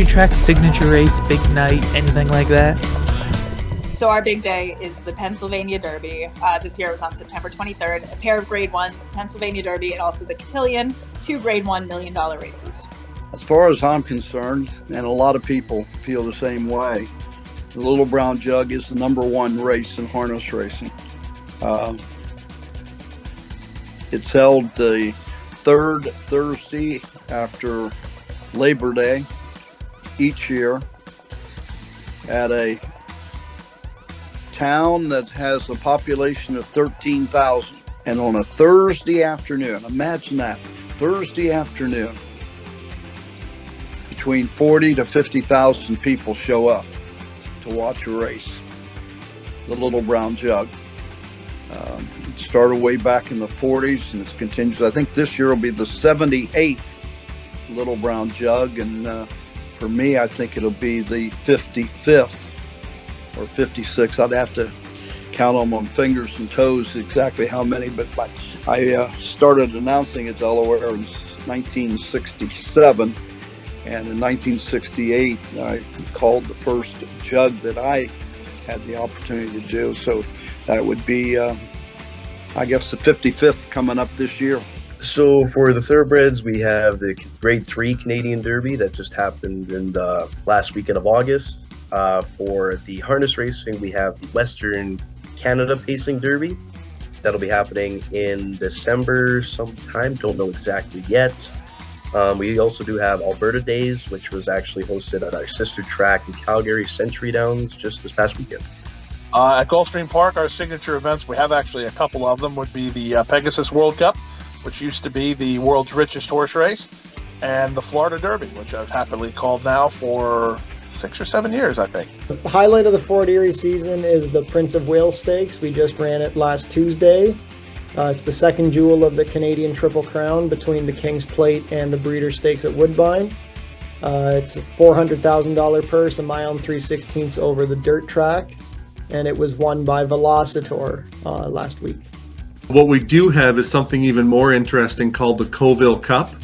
Racetrack signature race, big night, anything like that? So our big day is the Pennsylvania Derby. This year it was on September 23rd. A pair of Grade 1s, the Pennsylvania Derby and also the Cotillion, 2 Grade 1 $1 million races. As far as I'm concerned, and a lot of people feel the same way, the Little Brown Jug is the #1 race in harness racing. It's held the third Thursday after Labor Day each year at a town that has a population of 13,000. And on a Thursday afternoon, imagine that, Thursday afternoon, between 40 to 50,000 people show up to watch a race, the Little Brown Jug. It started way back in the 40s and it continues. I think this year will be the 78th Little Brown Jug, and for me, I think it'll be the 55th or 56. I'd have to count them on fingers and toes exactly how many, but I started announcing at Delaware in 1967, and in 1968 I called the first jug that I had the opportunity to do. So that would be, I guess, the 55th coming up this year. So for the thoroughbreds, we have the Grade 3 Canadian Derby that just happened in the last weekend of August. For the harness racing, we have the Western Canada Pacing Derby. That'll be happening in December sometime, don't know exactly yet. We also do have Alberta Days, which was actually hosted at our sister track in Calgary, Century Downs, just this past weekend. At Gulfstream Park, our signature events, we have actually a couple of them, would be the Pegasus World Cup, which used to be the world's richest horse race, and the Florida Derby, which I've happily called now for 6 or 7 years, I think. The highlight of the Fort Erie season is the Prince of Wales Stakes. We just ran it last Tuesday. It's the second jewel of the Canadian Triple Crown between the King's Plate and the Breeder Stakes at Woodbine. It's a $400,000 purse, a mile and 3/16 over the dirt track, and it was won by Velocitor last week. What we do have is something even more interesting called the Coville Cup,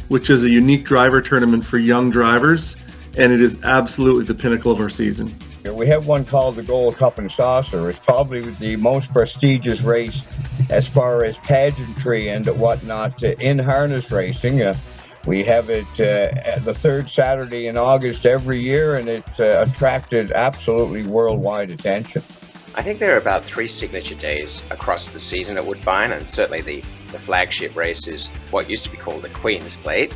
which is a unique driver tournament for young drivers, and it is absolutely the pinnacle of our season. We have one called the Gold Cup and Saucer. It's probably the most prestigious race as far as pageantry and whatnot in harness racing. We have it the third Saturday in August every year, and it's attracted absolutely worldwide attention. I think there are about 3 signature days across the season at Woodbine, and certainly the flagship race is what used to be called the Queen's Plate,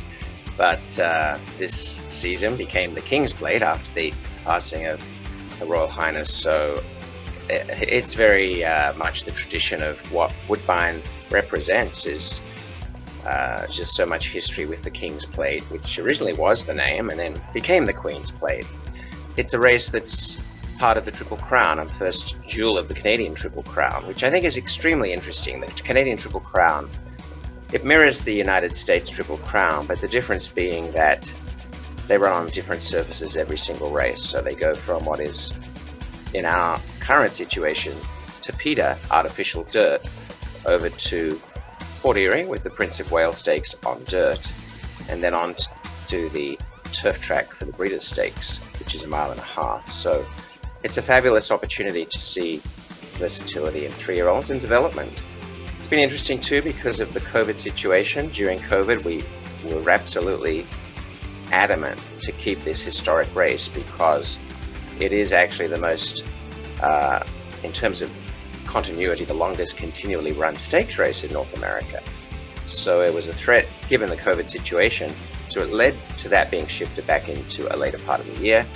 but this season became the King's Plate after the passing of Her Royal Highness. So it's very much the tradition of what Woodbine represents is just so much history with the King's Plate, which originally was the name and then became the Queen's Plate. It's a race that's part of the Triple Crown and first jewel of the Canadian Triple Crown, which I think is extremely interesting. The Canadian Triple Crown, it mirrors the United States Triple Crown, but the difference being that they run on different surfaces every single race. So they go from what is, in our current situation, tapetum, artificial dirt, over to Fort Erie with the Prince of Wales Stakes on dirt, and then on to the turf track for the Breeders' Stakes, which is 1.5 miles. So it's a fabulous opportunity to see versatility in 3-year-olds in development. It's been interesting too because of the COVID situation. During COVID, we were absolutely adamant to keep this historic race because it is actually the most, in terms of continuity, the longest continually run stakes race in North America. So it was a threat given the COVID situation. So it led to that being shifted back into a later part of the year.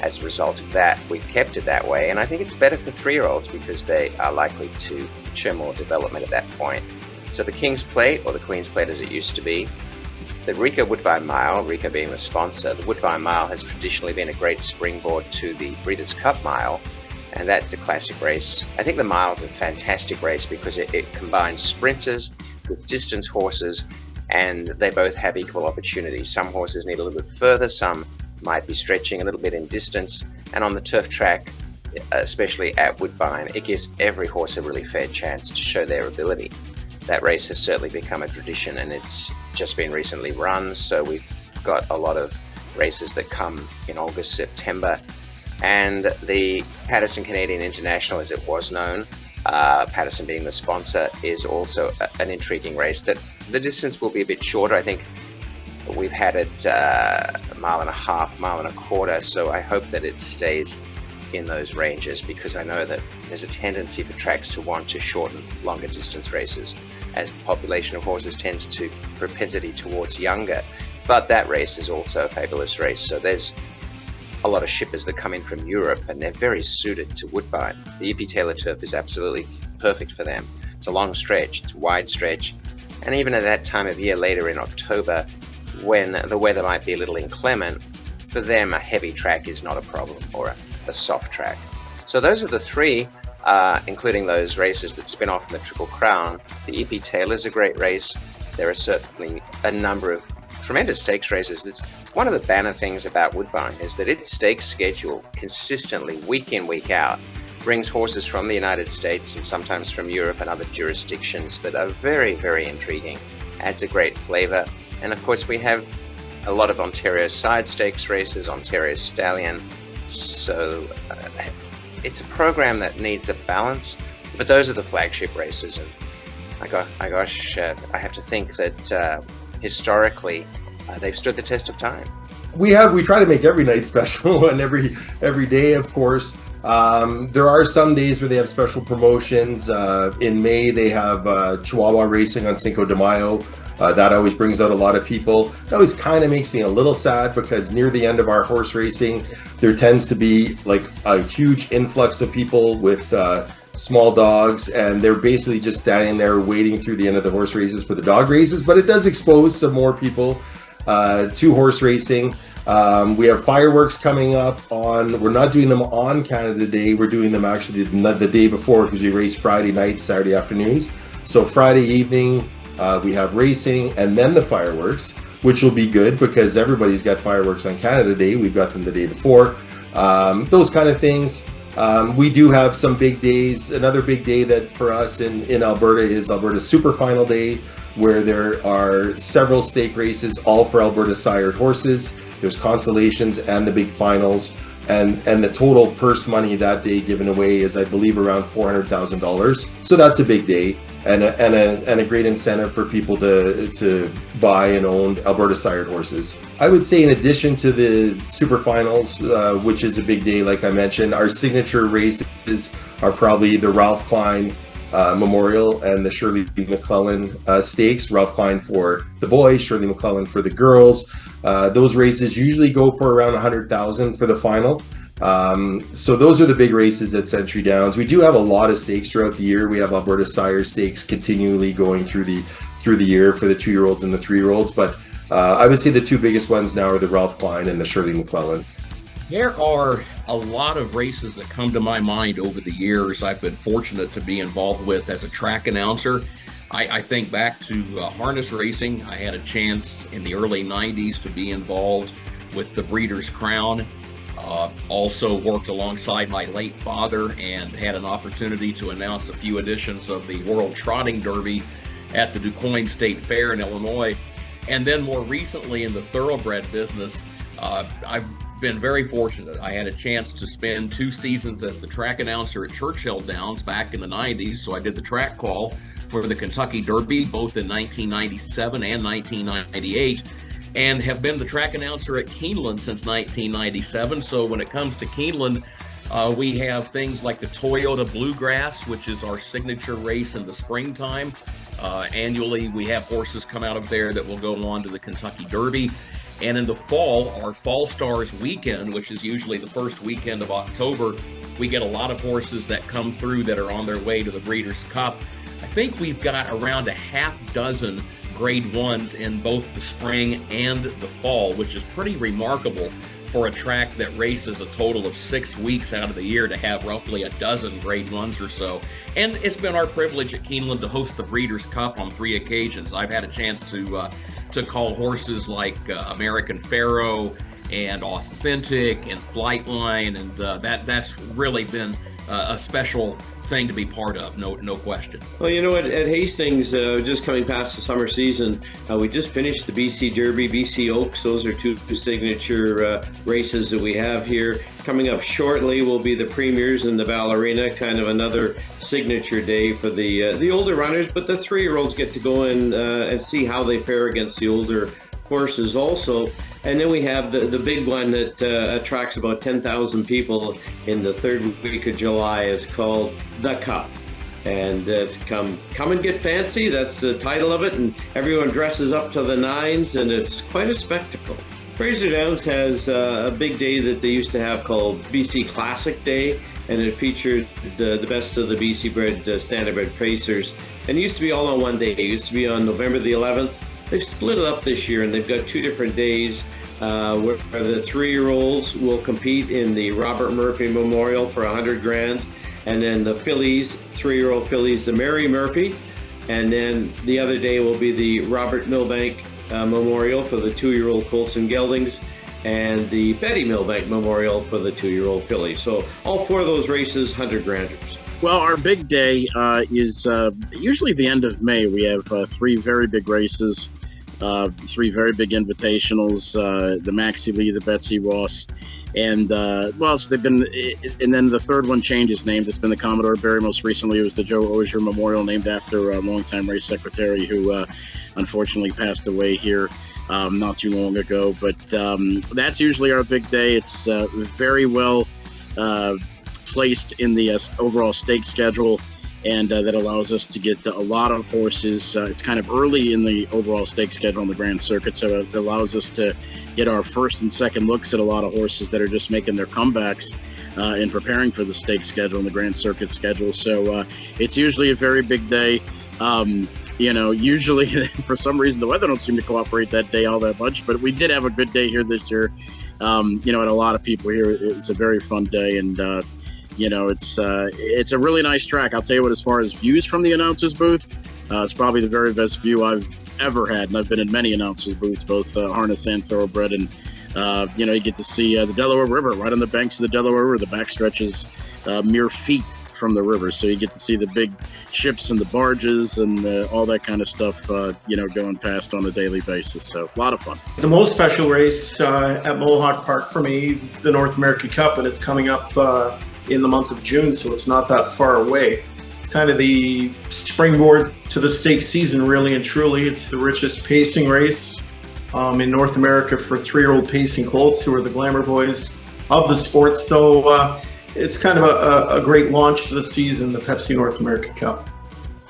As a result of that, we've kept it that way, and I think it's better for 3-year-olds because they are likely to show more development at that point. So the King's Plate, or the Queen's Plate as it used to be, the Rico Woodbine Mile, Rico being the sponsor, the Woodbine Mile has traditionally been a great springboard to the Breeders' Cup Mile, and that's a classic race. I think the mile's a fantastic race because it combines sprinters with distance horses, and they both have equal opportunity. Some horses need a little bit further, some might be stretching a little bit in distance, and on the turf track, especially at Woodbine, it gives every horse a really fair chance to show their ability. That race has certainly become a tradition, and it's just been recently run, so we've got a lot of races that come in August, September. And the Paterson Canadian International, as it was known, Paterson being the sponsor, is also an intriguing race. That the distance will be a bit shorter. I think we've had it a mile and a half, mile and a quarter, so I hope that it stays in those ranges, because I know that there's a tendency for tracks to want to shorten longer distance races as the population of horses tends to propensity towards younger. But that race is also a fabulous race. So there's a lot of shippers that come in from Europe, and they're very suited to Woodbine. The EP Taylor turf is absolutely perfect for them. It's a long stretch, it's a wide stretch, and even at that time of year later in October, when the weather might be a little inclement, for them a heavy track is not a problem, or a soft track. So those are the three, including those races that spin off in the Triple Crown. The EP Taylor is a great race. There are certainly a number of tremendous stakes races. It's one of the banner things about Woodbine is that its stakes schedule consistently, week in, week out, brings horses from the United States and sometimes from Europe and other jurisdictions that are very, very intriguing. Adds a great flavor. And of course we have a lot of Ontario side stakes races, Ontario Stallion. So it's a program that needs a balance, but those are the flagship races. And I have to think that historically they've stood the test of time. We try to make every night special and every day, of course. There are some days where they have special promotions. In May they have Chihuahua racing on Cinco de Mayo. That always brings out a lot of people. It always kind of makes me a little sad, because near the end of our horse racing, there tends to be like a huge influx of people with small dogs, and they're basically just standing there waiting through the end of the horse races for the dog races. But it does expose some more people to horse racing. We have fireworks coming up we're not doing them on Canada Day, we're doing them actually the day before, because we race Friday nights, Saturday afternoons. So Friday evening, we have racing and then the fireworks, which will be good because everybody's got fireworks on Canada Day. We've got them the day before. Those kind of things. We do have some big days. Another big day that for us in Alberta is Alberta Super Final Day, where there are several stake races, all for Alberta sired horses. There's consolations and the big finals. And the total purse money that day given away is, I believe, around $400,000. So that's a big day, and a great incentive for people to buy and own Alberta sired horses. I would say, in addition to the super finals, which is a big day, like I mentioned, our signature races are probably the Ralph Klein Memorial and the Shirley McClellan Stakes. Ralph Klein for the boys, Shirley McClellan for the girls. Those races usually go for around $100,000 for the final. So those are the big races at Century Downs. We do have a lot of stakes throughout the year. We have Alberta Sire Stakes continually going through the year for the 2-year-olds and the 3-year-olds. But I would say the two biggest ones now are the Ralph Klein and the Shirley McClellan. There are a lot of races that come to my mind over the years I've been fortunate to be involved with as a track announcer. I think back to harness racing. I had a chance in the early 90s to be involved with the Breeders' Crown. Also worked alongside my late father and had an opportunity to announce a few editions of the World Trotting Derby at the DuQuoin State Fair in Illinois. And then more recently in the thoroughbred business, I've been very fortunate. I had a chance to spend 2 seasons as the track announcer at Churchill Downs back in the 90s. So I did the track call for the Kentucky Derby, both in 1997 and 1998, and have been the track announcer at Keeneland since 1997. So when it comes to Keeneland, we have things like the Toyota Bluegrass, which is our signature race in the springtime. Annually, we have horses come out of there that will go on to the Kentucky Derby. And in the fall, our Fall Stars weekend, which is usually the first weekend of October, we get a lot of horses that come through that are on their way to the Breeders' Cup. I think we've got around a half dozen grade ones in both the spring and the fall, which is pretty remarkable for a track that races a total of 6 weeks out of the year to have roughly a dozen grade ones or so. And it's been our privilege at Keeneland to host the Breeders' Cup on 3 occasions. I've had a chance to call horses like American Pharaoh and Authentic and Flightline, and that's really been a special thing to be part of, no question. Well, you know, at Hastings, just coming past the summer season, we just finished the BC Derby, BC Oaks. Those are two signature races that we have here. Coming up shortly will be the Premiers and the Ballerina, kind of another signature day for the older runners, but the 3-year-olds get to go in and see how they fare against the older horses also. And then we have the big one that attracts about 10,000 people in the third week of July. It's called The Cup. And it's come and get fancy. That's the title of it. And everyone dresses up to the nines, and it's quite a spectacle. Fraser Downs has a big day that they used to have called BC Classic Day, and it featured the best of the BC bred standardbred pacers. And it used to be all on one day. It used to be on November the 11th. They've split it up this year, and they've got 2 different days where the 3-year-olds will compete in the Robert Murphy Memorial for $100,000, and then the fillies, 3-year-old fillies, the Mary Murphy, and then the other day will be the Robert Milbank Memorial for the 2-year-old colts and geldings, and the Betty Milbank Memorial for the 2-year-old fillies. So all 4 of those races, $100,000. Well, our big day is usually the end of May. We have 3 very big races, 3 very big invitationals, the Maxie Lee, the Betsy Ross, and so they've been, and then the third one changes names. It's been the Commodore Barry. Most recently, it was the Joe Osier Memorial, named after a longtime race secretary who unfortunately passed away here not too long ago. But that's usually our big day. It's very well placed in the overall stake schedule, and that allows us to get a lot of horses. It's kind of early in the overall stake schedule on the Grand Circuit, so it allows us to get our first and second looks at a lot of horses that are just making their comebacks in preparing for the stake schedule and the Grand Circuit schedule. So it's usually a very big day. Usually for some reason the weather don't seem to cooperate that day all that much, but we did have a good day here this year. And a lot of people here. It's a very fun day, and it's a really nice track. I'll tell you what, as far as views from the announcers booth, it's probably the very best view I've ever had, and I've been in many announcers booths, both harness and thoroughbred, and you get to see the Delaware River right on the banks of the Delaware River. The back stretches mere feet from the river, so you get to see the big ships and the barges and all that kind of stuff going past on a daily basis. So a lot of fun. The most special race at Mohawk Park for me, the North America Cup, and it's coming up in the month of June, so it's not that far away. It's kind of the springboard to the stakes season, really and truly. It's the richest pacing race in North America for 3-year-old pacing colts, who are the glamour boys of the sport. So it's kind of a great launch to the season, the Pepsi North America Cup.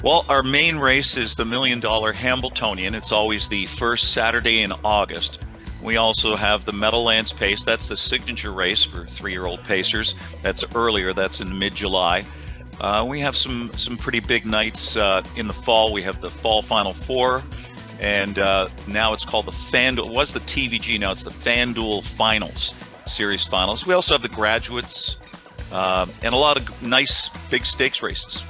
Well, our main race is the $1 Million Hambletonian. It's always the first Saturday in August. We also have the Meadowlands Pace. That's the signature race for 3-year-old pacers. That's earlier. That's in mid-July. We have some pretty big nights in the fall. We have the Fall Final Four, and now it's called the FanDuel. It was the TVG. Now it's the FanDuel Finals, Series Finals. We also have the Graduates and a lot of nice big stakes races.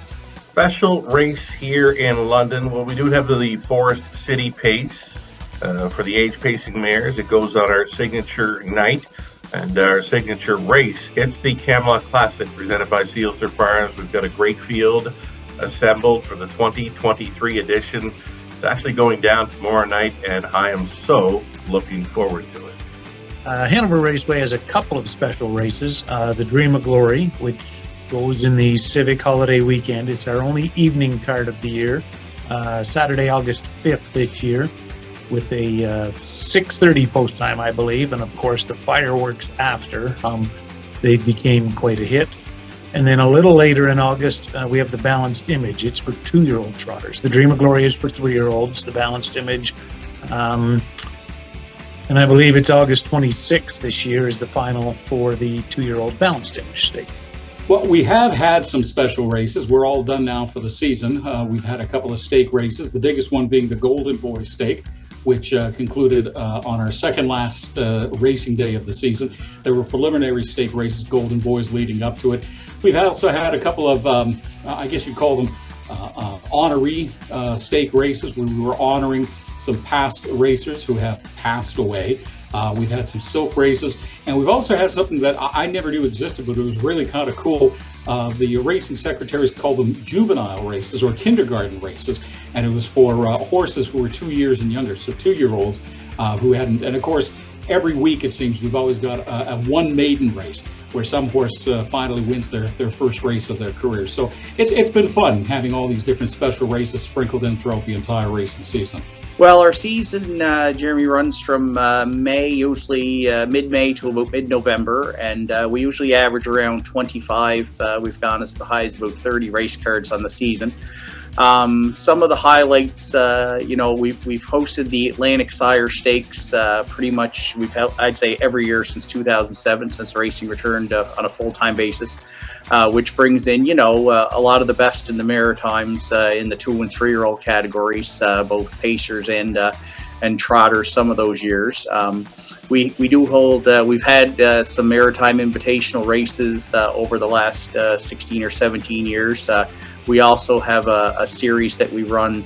Special race here in London. Well, we do have the Forest City Pace. For the age pacing mares, it goes on our signature night and our signature race. It's the Camelot Classic presented by Sealster Farms. We've got a great field assembled for the 2023 edition. It's actually going down tomorrow night, and I am so looking forward to it. Hanover Raceway has a couple of special races. The Dream of Glory, which goes in the Civic Holiday weekend. It's our only evening card of the year. Saturday, August 5th this year, with a 6:30 post time, I believe, and of course the fireworks after. They became quite a hit. And then a little later in August, we have the Balanced Image. It's for 2-year-old trotters. The Dream of Glory is for 3-year-olds, the Balanced Image. And I believe it's August 26th this year is the final for the 2-year-old Balanced Image stake. Well, we have had some special races. We're all done now for the season. We've had a couple of stake races, the biggest one being the Golden Boys Stake, which concluded on our second last racing day of the season. There were preliminary stake races, Golden Boys leading up to it. We've also had a couple of, I guess you'd call them honoree stake races, where we were honoring some past racers who have passed away. We've had some silk races, and we've also had something that I never knew existed, but it was really kind of cool. The racing secretaries called them juvenile races or kindergarten races, and it was for horses who were 2 years and younger, so 2-year-olds who hadn't. And of course, every week it seems we've always got a one maiden race where some horse finally wins their first race of their career. So it's been fun having all these different special races sprinkled in throughout the entire racing season. Well, our season, Jeremy, runs from May, usually mid-May to about mid-November, and we usually average around 25. We've gone as high as about 30 race cards on the season. Some of the highlights, we've hosted the Atlantic Sire Stakes pretty much, I'd say every year since 2007, since racing returned on a full-time basis, which brings in, a lot of the best in the Maritimes in the 2 and 3-year-old categories, both pacers and trotters some of those years. We do hold, we've had some Maritime Invitational races over the last 16 or 17 years. We also have a series that we run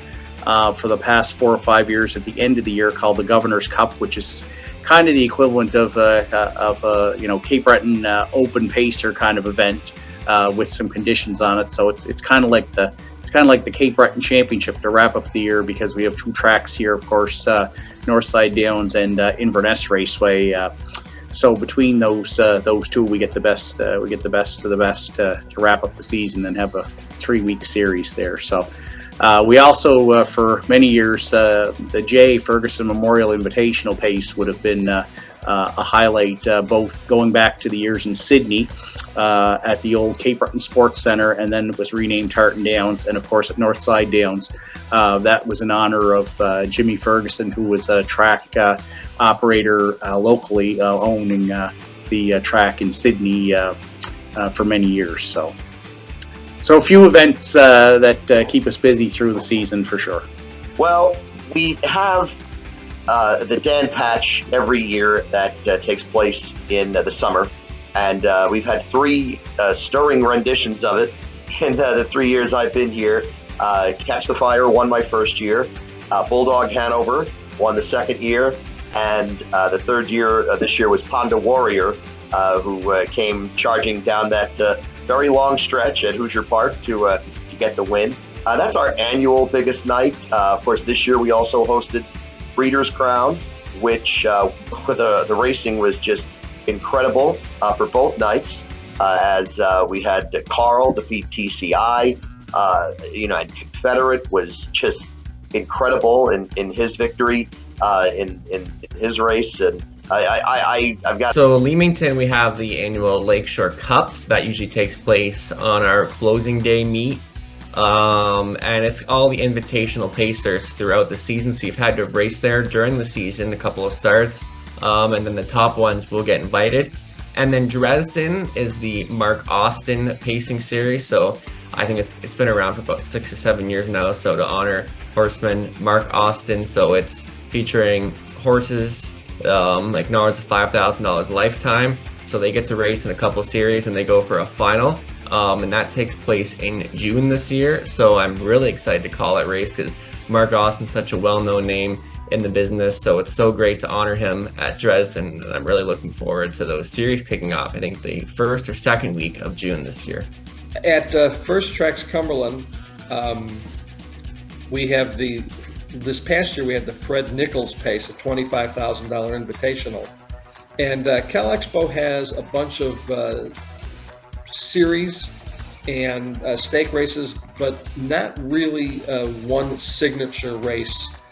for the past 4 or 5 years at the end of the year called the Governor's Cup, which is kind of the equivalent of Cape Breton open pacer kind of event with some conditions on it. So it's kind of like the Cape Breton Championship to wrap up the year, because we have 2 tracks here, of course, Northside Downs and Inverness Raceway. So between those 2, we get the best of the best to wrap up the season and have a 3-week series there. So we also, for many years, the J. Ferguson Memorial Invitational Pace would have been a highlight, both going back to the years in Sydney at the old Cape Breton Sports Centre, and then it was renamed Tartan Downs, and of course at Northside Downs. That was in honor of Jimmy Ferguson, who was a track operator locally, owning the track in Sydney for many years. So a few events that keep us busy through the season for sure. Well, we have the Dan Patch every year that takes place in the summer, and we've had 3 stirring renditions of it in the 3 years I've been here. Catch the Fire won my first year, Bulldog Hanover won the second year, and the third year this year was Ponda Warrior, who came charging down that very long stretch at Hoosier Park to get the win. That's our annual biggest night. Of course, this year we also hosted Breeders' Crown, which the racing was just incredible for both nights, as we had Carl defeat TCI, and Confederate was just incredible in his victory in his race, and I've got. So Leamington, we have the annual Lakeshore Cup that usually takes place on our closing day meet. And it's all the invitational pacers throughout the season, so you've had to race there during the season, a couple of starts, and then the top ones will get invited. And then Dresden is the Mark Austin pacing series, so I think it's been around for about 6 or 7 years now, so to honor horseman Mark Austin. So it's featuring horses like north of $5,000 lifetime, so they get to race in a couple series and they go for a final. And that takes place in June this year, so I'm really excited to call that race because Mark Austin's such a well-known name in the business, so it's so great to honor him at Dresden, and I'm really looking forward to those series kicking off, I think the first or second week of June this year. At First Tracks Cumberland, we have this past year we had the Fred Nichols Pace, a $25,000 invitational, and Cal Expo has a bunch of series and stake races, but not really one signature race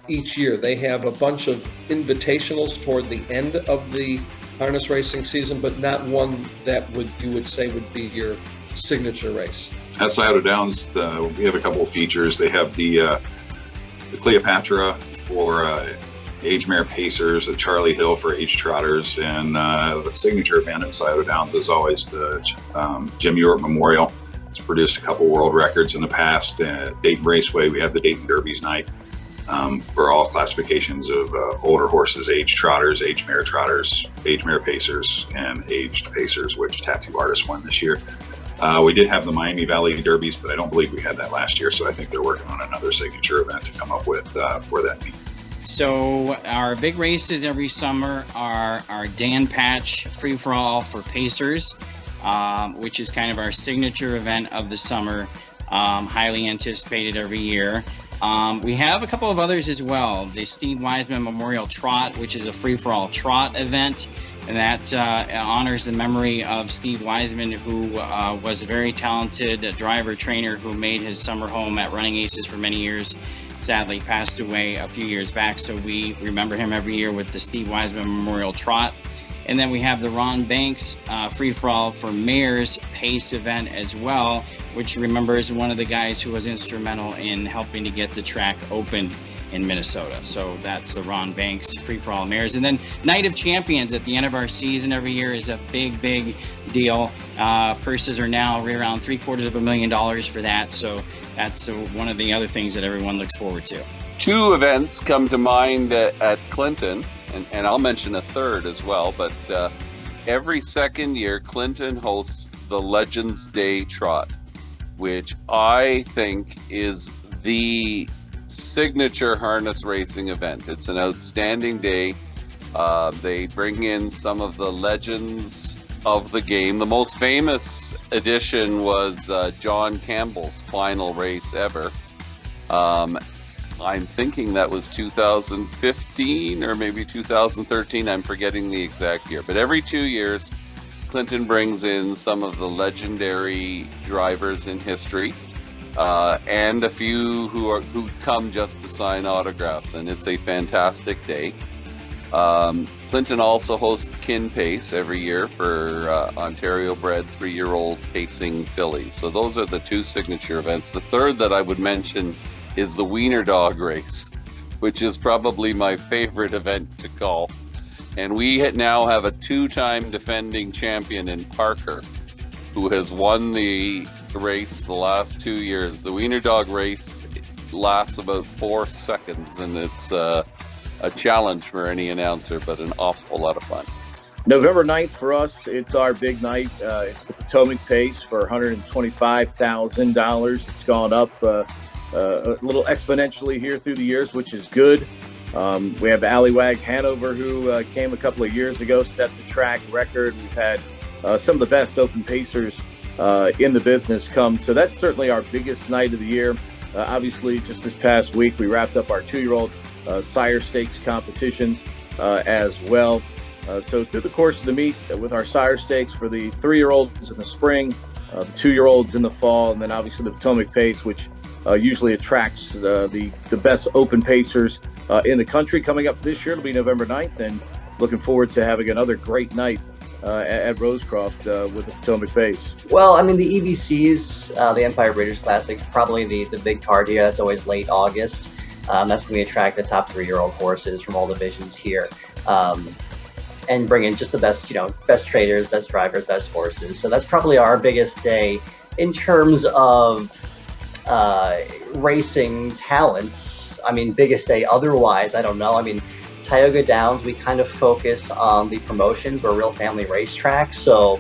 each year. They have a bunch of invitationals toward the end of the harness racing season, but not one that you would say would be your signature race. At Scioto Downs, we have a couple of features. They have the Cleopatra for age mare pacers, the Charlie Hill for age trotters, and the signature event at Scioto Downs is always the Jim York Memorial. It's produced a couple world records in the past. Dayton Raceway, we have the Dayton Derbies night for all classifications of older horses, age trotters, age mare pacers, and aged pacers, which Tattoo Artist won this year. We did have the Miami Valley Derbies, but I don't believe we had that last year, so I think they're working on another signature event to come up with for that meet. So our big races every summer are our Dan Patch free-for-all for pacers. which is kind of our signature event of the summer, highly anticipated every year. We have a couple of others as well. The Steve Wiseman Memorial Trot, which is a free-for-all trot event, and that honors the memory of Steve Wiseman, who was a very talented driver-trainer who made his summer home at Running Aces for many years. Sadly passed away a few years back, so we remember him every year with the Steve Wiseman Memorial Trot. And then we have the Ron Banks free-for-all for Mayor's Pace event as well, which remembers one of the guys who was instrumental in helping to get the track open in Minnesota. So that's the Ron Banks free-for-all Mayor's. And then Night of Champions at the end of our season every year is a big, big deal. Purses are now around $750,000 for that. So that's one of the other things that everyone looks forward to. Two events come to mind at Clinton, and I'll mention a third as well, but every second year Clinton hosts the Legends Day Trot, which I think is the signature harness racing event. It's an outstanding day. They bring in some of the legends of the game. The most famous edition was John Campbell's final race ever. I'm thinking that was 2015 or maybe 2013. I'm forgetting the exact year. But every 2 years, Clinton brings in some of the legendary drivers in history, and a few who come just to sign autographs, and it's a fantastic day. Clinton also hosts Kin Pace every year for Ontario-bred 3-year-old pacing fillies. So those are the two signature events. The third that I would mention is the Wiener Dog Race, which is probably my favorite event to call. And we now have a 2-time defending champion in Parker, who has won the race the last 2 years. The Wiener Dog Race lasts about 4 seconds, and it's a challenge for any announcer, but an awful lot of fun. November 9th for us, it's our big night. It's the Potomac Pace for $125,000. It's gone up a little exponentially here through the years, which is good. We have Allywag Hanover, who came a couple of years ago, set the track record. We've had some of the best open pacers in the business come. So that's certainly our biggest night of the year. Obviously, just this past week, we wrapped up our 2-year-old sire stakes competitions as well. So through the course of the meet, with our sire stakes for the 3-year-olds in the spring, the 2-year-olds in the fall, and then obviously the Potomac Pace, which usually attracts the best open pacers in the country. Coming up this year, it'll be November 9th, and looking forward to having another great night at Rosecroft with the Potomac Pace. Well, I mean, the EBCs, the Empire Breeders' Classics, probably the big card here. It's always late August. That's when we attract the top 3-year-old horses from all divisions here. And bring in just the best, best traders, best drivers, best horses. So that's probably our biggest day in terms of racing talents. I mean, biggest day otherwise, I don't know. I mean, Tioga Downs, we kind of focus on the promotion. We're a real family racetrack, so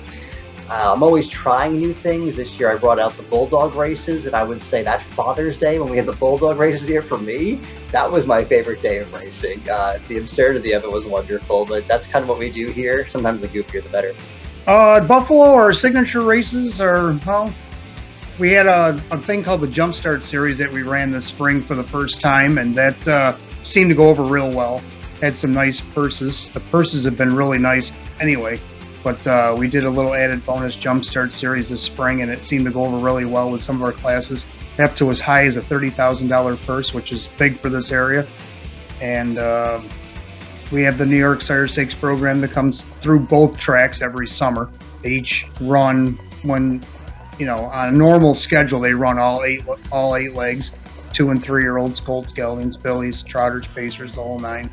I'm always trying new things. This year I brought out the Bulldog races, and I would say that Father's Day, when we had the Bulldog races here, for me, that was my favorite day of racing. The absurdity of it was wonderful, but that's kind of what we do here. Sometimes the goofier the better. Buffalo, our signature races are, well, we had a thing called the Jumpstart Series that we ran this spring for the first time, and that seemed to go over real well. Had some nice purses. The purses have been really nice anyway, but we did a little added bonus Jumpstart Series this spring, and it seemed to go over really well with some of our classes, up to as high as a $30,000 purse, which is big for this area. And we have the New York Sire Stakes program that comes through both tracks every summer. They each run when, on a normal schedule, they run all eight legs, 2- and 3-year-olds, colts, geldings, fillies, trotters, pacers, the whole nine.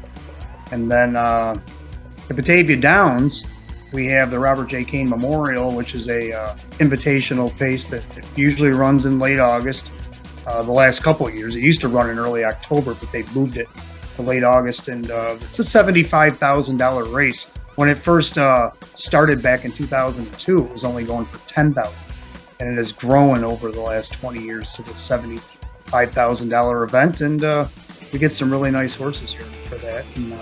And then the Batavia Downs, we have the Robert J. Kane Memorial, which is a invitational pace that usually runs in late August. The last couple of years, it used to run in early October, but they moved it to late August, and it's a $75,000 race. When it first started back in 2002, it was only going for $10,000, and it has grown over the last 20 years to the $75,000 event, and we get some really nice horses here for that. And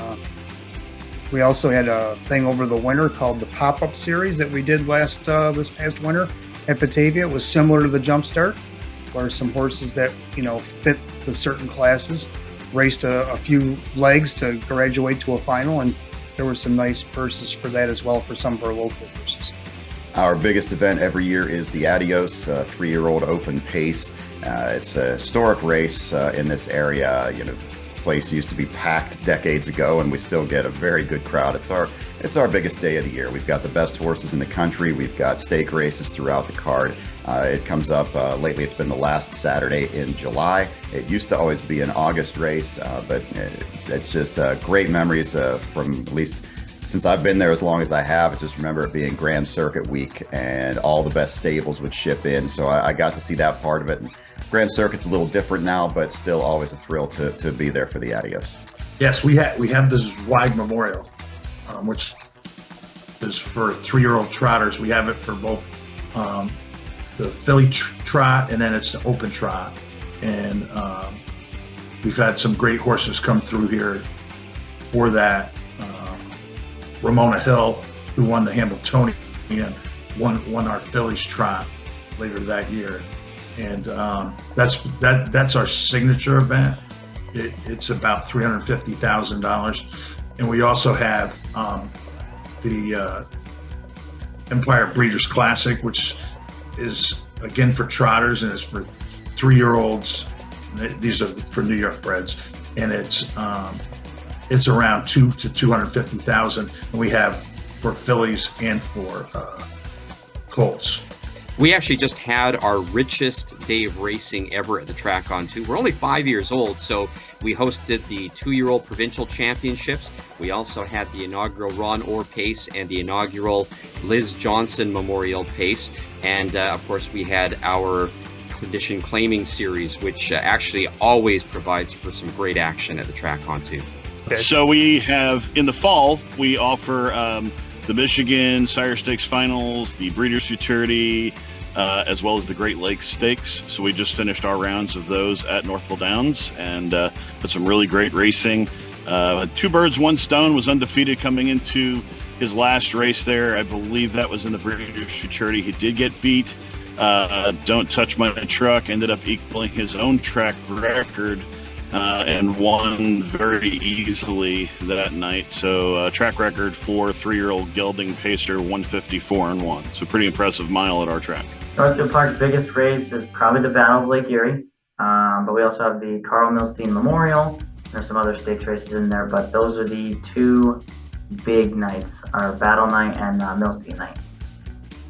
We also had a thing over the winter called the Pop-Up Series that we did this past winter at Batavia. It was similar to the Jumpstart, where some horses that, fit the certain classes raced a few legs to graduate to a final, and there were some nice purses for that as well for some of our local horses. Our biggest event every year is the Adios 3-year-old open pace. It's a historic race in this area. The place used to be packed decades ago, and we still get a very good crowd. It's our biggest day of the year. We've got the best horses in the country. We've got stake races throughout the card. It comes up lately. It's been the last Saturday in July. It used to always be an August race, but it's just great memories from at least since I've been there as long as I have. I just remember it being Grand Circuit week, and all the best stables would ship in. So I got to see that part of it. And Grand Circuit's a little different now, but still always a thrill to be there for the Adios. Yes, we have this Zweig Memorial, which is for 3-year-old trotters. We have it for both the filly trot, and then it's the open trot. And we've had some great horses come through here for that. Ramona Hill, who won the Hamiltonian, won our fillies trot later that year. And that's our signature event. It's about $350,000. And we also have the Empire Breeders' Classic, which is again for trotters, and it's for 3-year-olds. These are for New York breds, and it's around $200,000 to $250,000, and we have for fillies and for colts. We actually just had our richest day of racing ever at the track on 2. We're only 5 years old, so we hosted the 2-year-old provincial championships. We also had the inaugural Ron Orr Pace and the inaugural Liz Johnson Memorial Pace. And of course, we had our condition claiming series, which actually always provides for some great action at the track on 2. So we have, in the fall, we offer the Michigan Sire Stakes Finals, the Breeders' Futurity, as well as the Great Lakes Stakes. So we just finished our rounds of those at Northville Downs and had some really great racing. 2 Birds, 1 Stone was undefeated coming into his last race there. I believe that was in the Breeders' Futurity. He did get beat. Don't Touch My Truck ended up equaling his own track record and won very easily that night. So track record for 3-year-old gelding pacer, 154-1. So pretty impressive mile at our track. Northfield Park's biggest race is probably the Battle of Lake Erie, but we also have the Carl Milstein Memorial. There's some other stakes races in there, but those are the 2 big nights, our Battle Night and Milstein Night.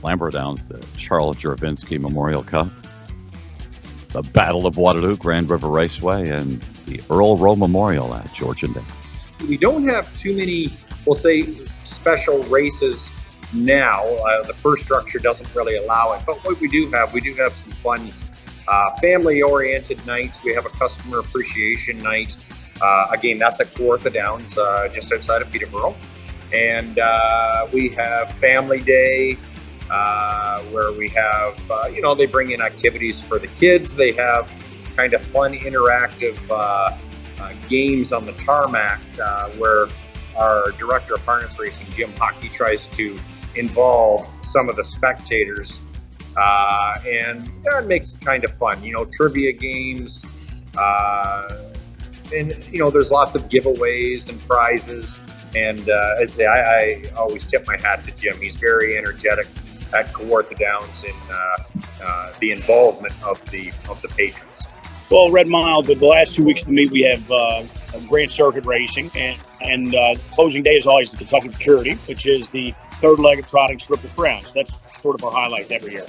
Lambert Downs, the Charlotte Juravinsky Memorial Cup, the Battle of Waterloo, Grand River Raceway, and the Earl Rowe Memorial at Georgian Downs. We don't have too many, we'll say, special races now. The purse structure doesn't really allow it. But what we do have some fun family-oriented nights. We have a customer appreciation night. Again, that's at Kawartha Downs, just outside of Peterborough. And we have Family Day, where we have, they bring in activities for the kids. They have kind of fun, interactive games on the tarmac where our director of harness racing, Jim Hockey, tries to involve some of the spectators. And that makes it kind of fun, trivia games. And, there's lots of giveaways and prizes. And as I say, I always tip my hat to Jim. He's very energetic at Kawartha Downs in the involvement of the patrons. Well, Red Mile, the last 2 weeks to me, we have Grand Circuit racing, and closing day is always the Kentucky Futurity, which is the 3rd leg of trotting Triple Crowns. That's sort of our highlight every year.